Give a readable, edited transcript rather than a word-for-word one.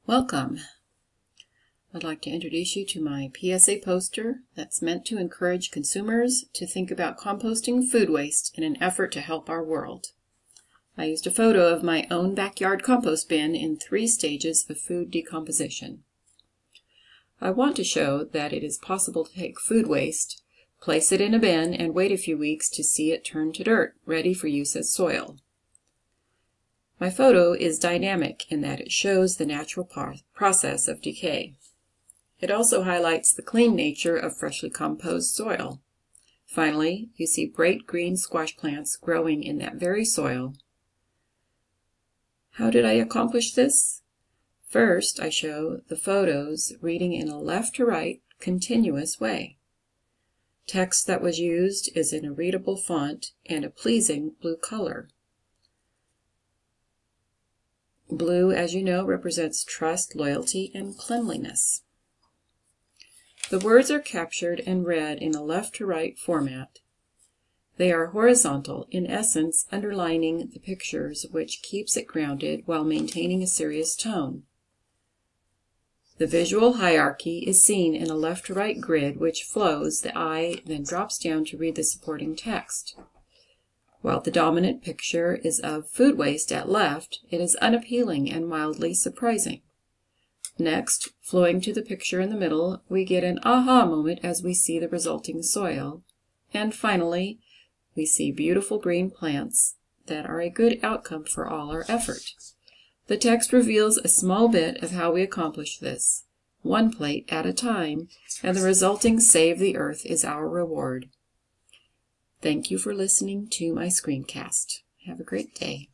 Welcome. I'd like to introduce you to my PSA poster that's meant to encourage consumers to think about composting food waste in an effort to help our world. I used a photo of my own backyard compost bin in 3 stages of food decomposition. I want to show that it is possible to take food waste, place it in a bin, and wait a few weeks to see it turn to dirt, ready for use as soil. My photo is dynamic in that it shows the natural process of decay. It also highlights the clean nature of freshly composed soil. Finally, you see bright green squash plants growing in that very soil. How did I accomplish this? First, I show the photos reading in a left-to-right continuous way. Text that was used is in a readable font and a pleasing blue color. Blue, as you know, represents trust, loyalty, and cleanliness. The words are captured and read in a left-to-right format. They are horizontal, in essence underlining the pictures, which keeps it grounded while maintaining a serious tone. The visual hierarchy is seen in a left-to-right grid which flows. The eye then drops down to read the supporting text. While the dominant picture is of food waste at left, it is unappealing and mildly surprising. Next, flowing to the picture in the middle, we get an aha moment as we see the resulting soil. And finally, we see beautiful green plants that are a good outcome for all our effort. The text reveals a small bit of how we accomplish this, one plate at a time, and the resulting Save the Earth is our reward. Thank you for listening to my screencast. Have a great day.